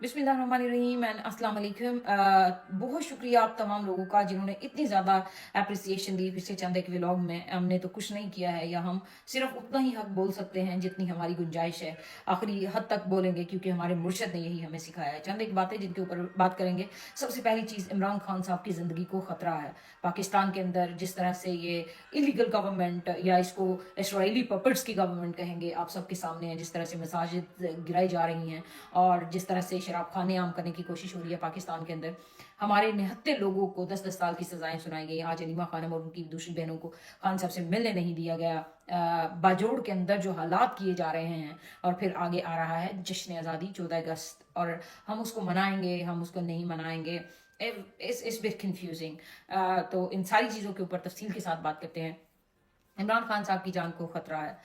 बिस्मिल्लाहिर्रहमानिर्रहीम एंड अस्सलाम वालेकुम। बहुत शुक्रिया आप तमाम लोगों का जिन्होंने इतनी ज़्यादा अप्रिसिएशन दी पिछले चंद एक व्लॉग में। हमने तो कुछ नहीं किया है, या हम सिर्फ उतना ही हक बोल सकते हैं जितनी हमारी गुंजाइश है। आखिरी हद तक बोलेंगे क्योंकि हमारे मुर्शद ने यही हमें सिखाया है। चंद एक बातें जिनके ऊपर बात करेंगे। सबसे पहली चीज़, इमरान खान साहब की ज़िंदगी को ख़तरा है। पाकिस्तान के अंदर जिस तरह से ये इलीगल गवर्नमेंट, या इसको इसराइली पपेट्स की गवर्नमेंट कहेंगे, आप सबके सामने है। जिस तरह से मसाजिद गिराई जा रही हैं और जिस तरह से शराब खाने आम करने की कोशिश हो रही है पाकिस्तान के अंदर, हमारे निहत्ते लोगों को 10-10 साल की सजाएं सुनाई गई। आज अलीमा खानम और उनकी दूसरी बहनों को खान साहब से मिलने नहीं दिया गया। बाजोड़ के अंदर जो हालात किए जा रहे हैं, और फिर आगे आ रहा है जश्न आज़ादी 14 अगस्त, और हम उसको मनाएंगे, हम उसको नहीं मनाएंगे। इस बिट कंफ्यूजिंग। तो इन सारी चीज़ों के ऊपर तफसील के साथ बात करते हैं। इमरान खान साहब की जान को खतरा है।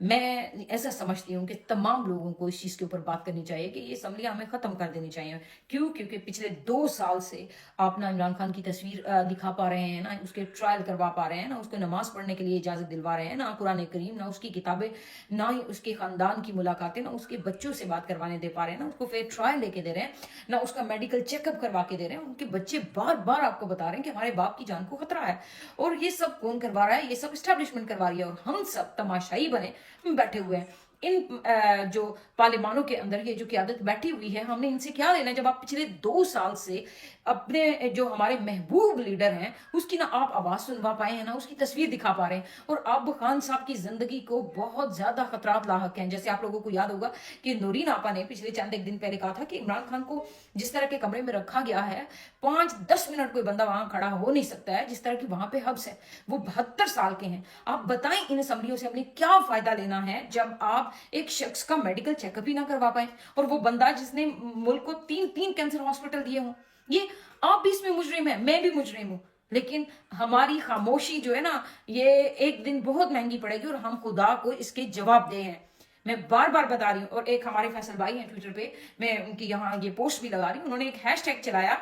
मैं ऐसा समझती हूँ कि तमाम लोगों को इस चीज़ के ऊपर बात करनी चाहिए कि ये असम्बलियाँ हमें ख़त्म कर देनी चाहिए। क्यों? क्योंकि पिछले 2 साल से आप ना इमरान खान की तस्वीर दिखा पा रहे हैं, ना उसके ट्रायल करवा पा रहे हैं, ना उसको नमाज पढ़ने के लिए इजाज़त दिलवा रहे हैं, ना कुरान करीम, ना उसकी किताबें, ना ही उसके ख़ानदान की मुलाकातें, ना उसके बच्चों से बात करवाने दे पा रहे हैं, ना उसको फेयर ट्रायल लेके दे रहे हैं, ना उसका मेडिकल चेकअप करवा के दे रहे हैं। उनके बच्चे बार बार आपको बता रहे हैं कि हमारे बाप की जान को खतरा है। और ये सब कौन करवा रहा है? ये सब इस्टेब्लिशमेंट करवा रही है, और हम सब तमाशाई बने बैठे हुए हैं। इन जो पार्लिमानों के अंदर ये जो क़यादत बैठी हुई है, हमने इनसे क्या लेना जब आप पिछले 2 साल से अपने जो हमारे महबूब लीडर हैं उसकी ना आप आवाज सुनवा पाए हैं, ना उसकी तस्वीर दिखा पा रहे हैं। और अब खान साहब की जिंदगी को बहुत ज्यादा खतरात लाहक हैं। जैसे आप लोगों को याद होगा कि नूरीन आपा ने पिछले चंद एक दिन पहले कहा था कि इमरान खान को जिस तरह के कमरे में रखा गया है, 5-10 मिनट कोई बंदा वहां खड़ा हो नहीं सकता है, जिस तरह की वहां पे हब्स है। वो 72 साल के हैं। आप बताएं इन असम्बलियों से हमने क्या फायदा लेना है जब आप एक शख्स का मेडिकल चेकअप ही ना करवा पाए, और वो बंदा जिसने मुल्क को 3-3 कैंसर हॉस्पिटल दिए हों। ये आप भी इसमें मुजरिम है, मैं भी मुजरिम हूं। लेकिन हमारी खामोशी जो है ना, ये एक दिन बहुत महंगी पड़ेगी, और हम खुदा को इसके जवाब दे हैं। मैं बार बार बता रही हूँ। और एक हमारे फैसल भाई हैं ट्विटर पे, मैं उनकी यहाँ ये पोस्ट भी लगा रही हूँ, उन्होंने एक हैशटैग चलाया,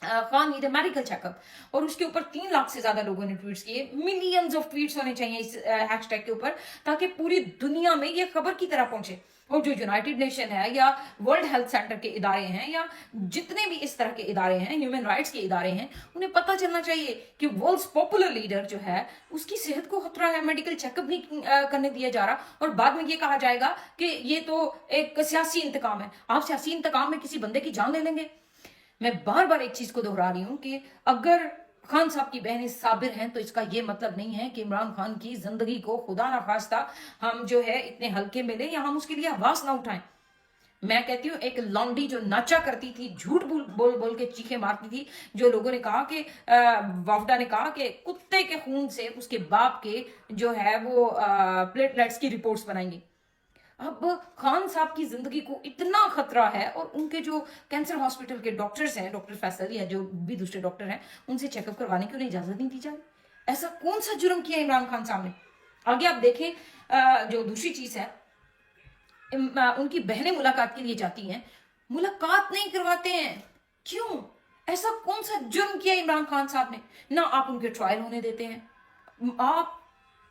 खान नीड मेडिकल चेकअप, और उसके ऊपर 3 लाख से ज्यादा लोगों ने ट्वीट्स किए। मिलियंस ऑफ ट्वीट्स होने चाहिए इस हैशटैग के ऊपर, ताकि पूरी दुनिया में ये खबर की तरह पहुंचे। और जो यूनाइटेड नेशन है, या वर्ल्ड हेल्थ सेंटर के इदारे हैं, या जितने भी इस तरह के इदारे हैं, ह्यूमन राइट्स के इदारे हैं, उन्हें पता चलना चाहिए कि वर्ल्ड्स पॉपुलर लीडर जो है उसकी सेहत को खतरा है, मेडिकल चेकअप नहीं करने दिया जा रहा। और बाद में ये कहा जाएगा कि ये तो एक सियासी इंतकाम है। आप सियासी इंतकाम में किसी बंदे की जान ले लेंगे? मैं बार बार एक चीज को दोहरा रही हूं कि अगर खान साहब की बहनें साबिर हैं, तो इसका यह मतलब नहीं है कि इमरान खान की जिंदगी को खुदा ना खास्ता हम जो है इतने हल्के में लें, या हम उसके लिए आवाज ना उठाएं। मैं कहती हूँ, एक लौंडी जो नाचा करती थी, झूठ बोल बोल बोल के चीखें मारती थी, जो लोगों ने कहा कि वाफडा ने कहा कि कुत्ते के खून से उसके बाप के जो है वो प्लेटलेट्स की रिपोर्ट्स बनाएंगी। अब खान साहब की जिंदगी को इतना खतरा है, और उनके जो कैंसर हॉस्पिटल के डॉक्टर्स हैं, डॉक्टर फैसल या जो भी दूसरे डॉक्टर हैं, उनसे चेकअप करवाने की उन्हें इजाजत नहीं दी जा रही। ऐसा कौन सा जुर्म किया इमरान खान साहब ने? आगे आप देखें, जो दूसरी चीज है, उनकी बहनें मुलाकात के लिए जाती हैं, मुलाकात नहीं करवाते हैं। क्यों? ऐसा कौन सा जुर्म किया इमरान खान साहब ने? ना आप उनके ट्रायल होने देते हैं, आप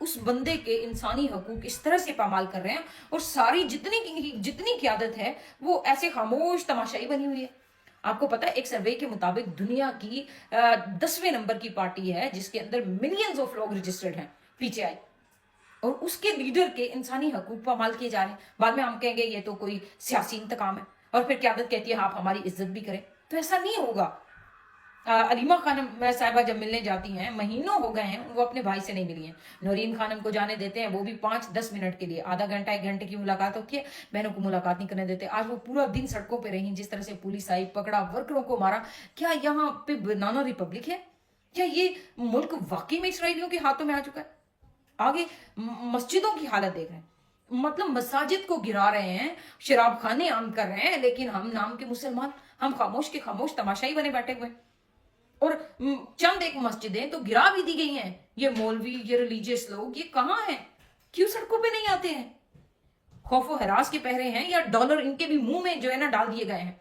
उस बंदे के इंसानी हकूक इस तरह से पामाल कर रहे हैं, और सारी जितनी जितनी क़यादत है वो ऐसे खामोश तमाशाई बनी हुई है। आपको पता है, एक सर्वे के मुताबिक दुनिया की 10वें नंबर की पार्टी है जिसके अंदर मिलियंस ऑफ लोग रजिस्टर्ड हैं, पीटीआई। और उसके लीडर के इंसानी हकूक पामाल किए जा रहे हैं। बाद में हम कहेंगे ये तो कोई सियासी इंतकाम है, और फिर क़यादत कहती है आप हमारी इज्जत भी करें। तो ऐसा नहीं होगा। अलीमा खानम साहिबा जब मिलने जाती हैं, महीनों हो गए हैं वो अपने भाई से नहीं मिली हैं। नूरीन खानम को जाने देते हैं, वो भी 5-10 मिनट के लिए, आधा घंटा 1 घंटे की मुलाकात होती है, बहनों को मुलाकात नहीं करने देते। आज वो पूरा दिन सड़कों पे रही, जिस तरह से पुलिस आई, पकड़ा, वर्करों को मारा। क्या यहाँ पे बनाना रिपब्लिक है? क्या ये मुल्क वाकई में इसराइलियों के हाथों में आ चुका है? आगे मस्जिदों की हालत देख रहे हैं, मतलब मसाजिद को गिरा रहे हैं, शराब खाने आम कर रहे हैं, लेकिन हम नाम के मुसलमान, हम खामोश के खामोश तमाशाई बने बैठे हुए हैं। और चंद एक मस्जिदें तो गिरा भी दी गई हैं। ये मौलवी, ये रिलीजियस लोग, ये कहाँ हैं? क्यों सड़कों पे नहीं आते हैं? खौफो हरास के पहरे हैं, या डॉलर इनके भी मुंह में जो है ना डाल दिए गए हैं?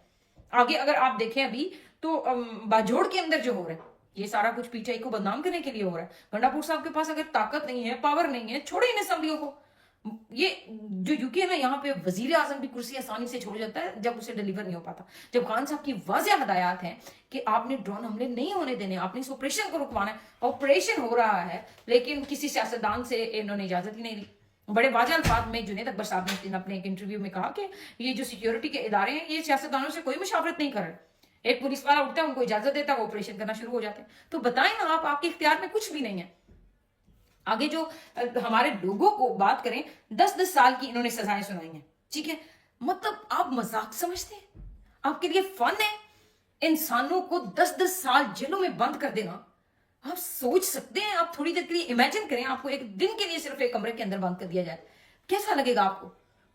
आगे अगर आप देखें अभी, तो बाजोड़ के अंदर जो हो रहा है, ये सारा कुछ पीटीआई को बदनाम करने के लिए हो रहा है। गंडापुर साहब के पास अगर ताकत नहीं है, पावर नहीं है, छोड़े इन असम्बलियों को। ये जो यूके है ना, यहाँ पे वजीर आजम भी कुर्सी आसानी से छोड़ जाता है जब उसे डिलीवर नहीं हो पाता। जब खान साहब की वाज़ेह हदायत है कि आपने ड्रोन हमले नहीं होने देने, आपने इस ऑपरेशन को रुकवाना है, ऑपरेशन हो रहा है, लेकिन किसी सियासतदान से इन्होंने इजाजत ही नहीं दी। बड़े वाज़ेह अल्फाज में जुनैद अकबर साहब ने उस दिन अपने एक इंटरव्यू में कहा कि ये जो सिक्योरिटी के इदारे हैं, ये सियासतदानों से कोई मुशावरत नहीं कर रहे। एक पुलिस वाला उठता है, उनको इजाजत देता है, वो ऑपरेशन करना शुरू हो जाते हैं। तो बताएं ना, आप, आपके इख्तियार में कुछ भी नहीं है। आगे जो हमारे लोगों को बात करें, 10-10 साल की इन्होंने सजाएं सुनाई हैं, ठीक है। मतलब आप मजाक समझते हैं? आपके लिए फन है इंसानों को 10-10 साल जेलों में बंद कर देना? आप सोच सकते हैं? आप थोड़ी देर के लिए इमेजिन करें, आपको एक दिन के लिए सिर्फ एक कमरे के अंदर बंद कर दिया जाए, कैसा लगेगा आपको?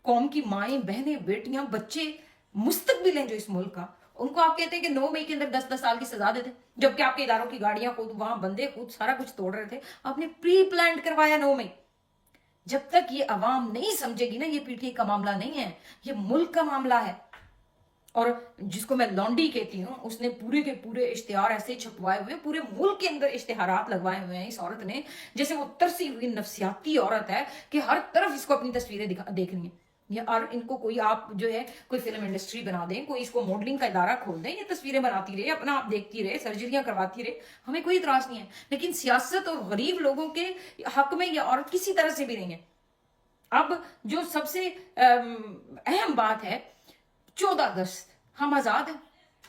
कौम की माएं, बहनें, बेटियां, बच्चे, मुस्तकबिल हैं जो इस मुल्क का, उनको आप कहते हैं कि 9 मई के अंदर 10-10 साल की सजा देते, जबकि आपके इदारों की गाड़ियां खुद, वहां बंदे खुद सारा कुछ तोड़ रहे थे। आपने प्री प्लान करवाया 9 मई। जब तक ये अवाम नहीं समझेगी ना, ये पीटीआई का मामला नहीं है, ये मुल्क का मामला है। और जिसको मैं लॉन्डी कहती हूँ, उसने पूरे के पूरे इश्तिहार ऐसे छपवाए हुए, पूरे मुल्क के अंदर इश्तिहारात लगवाए हुए हैं इस औरत ने, जैसे वो तरसी हुई नफसियाती औरत है कि हर तरफ इसको अपनी तस्वीरें देखनी है। या और इनको कोई, आप जो है कोई फिल्म इंडस्ट्री बना दें, कोई इसको मॉडलिंग का इदारा खोल दें, ये तस्वीरें बनाती रहे, अपना आप देखती रहे, सर्जरियां करवाती रहे, हमें कोई इतराज नहीं है। लेकिन सियासत और गरीब लोगों के हक में यह औरत किसी तरह से भी नहीं है। अब जो सबसे अहम बात है, 14 अगस्त हम आजाद हैं।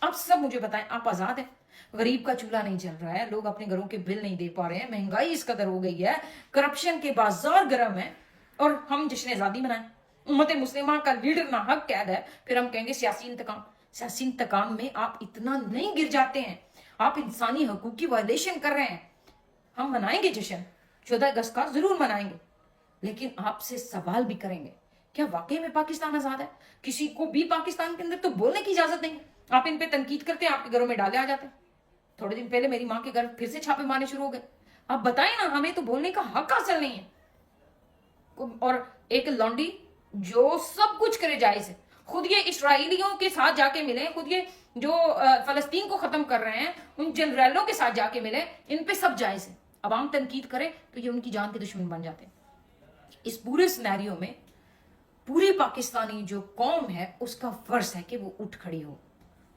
आप सब मुझे बताएं, आप आजाद हैं? गरीब का चूल्हा नहीं जल रहा है, लोग अपने घरों के बिल नहीं दे पा रहे हैं, महंगाई इस कदर हो गई है, करप्शन के बाजार गर्म है, और हम जश्न आजादी मनाएं? उम्मत मुस्लिमा का लीडर ना हक कैद है, फिर हम कहेंगे सियासी इंतकाम। सियासी इंतकाम में आप इतना नहीं गिर जाते हैं, आप इंसानी हकूक की वायलेशन कर रहे हैं। हम मनाएंगे जश्न, 14 अगस्त का जरूर मनाएंगे, लेकिन आपसे सवाल भी करेंगे, क्या वाकई में पाकिस्तान आजाद है? किसी को भी पाकिस्तान के अंदर तो बोलने की इजाजत नहीं। आप इन पे तनकीद करते हैं, आपके घरों में डाले आ जाते हैं। थोड़े दिन पहले मेरी माँ के घर फिर से छापे मारने शुरू हो गए। आप बताएं ना, हमें तो बोलने का हक हासिल नहीं है। और एक लॉन्डी जो सब कुछ करे जायज है, खुद ये इसराइलियों के साथ जाके मिले, खुद ये जो फलस्तीन को खत्म कर रहे हैं उन जनरलों के साथ जाके मिले, इन पे सब जायज है। अब आम तनकीद करे तो ये उनकी जान के दुश्मन बन जाते हैं। इस पूरे सिनेरियो में पूरी पाकिस्तानी जो कौम है उसका फर्ज है कि वो उठ खड़ी हो,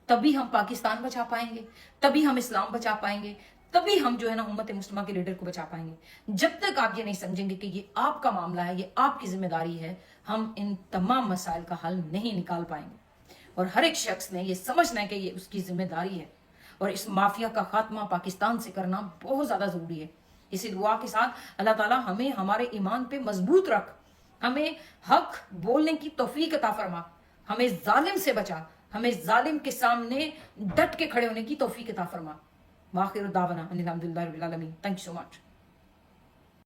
तभी हम पाकिस्तान बचा पाएंगे, तभी हम इस्लाम बचा पाएंगे, तभी हम जो है ना उम्मत मुस्लिमा के लीडर को बचा पाएंगे। जब तक आप ये नहीं समझेंगे कि ये आपका मामला है, ये आपकी जिम्मेदारी है, हम इन तमाम मसाइल का हल नहीं निकाल पाएंगे। और हर एक शख्स ने ये समझना है कि ये उसकी जिम्मेदारी है, और इस माफिया का खात्मा पाकिस्तान से करना बहुत ज्यादा जरूरी है। इसी दुआ के साथ अल्लाह ताला हमें हमारे ईमान पे मजबूत रख, हमें हक बोलने की तौफीक अता फरमा, हमें जालिम से बचा, हमें जालिम के सामने डट के खड़े होने की तौफीक अता फरमा। वाखिर दावना अनिल हम्दुलिल्लाहि रब्बिल आलमीन। Thank you so much.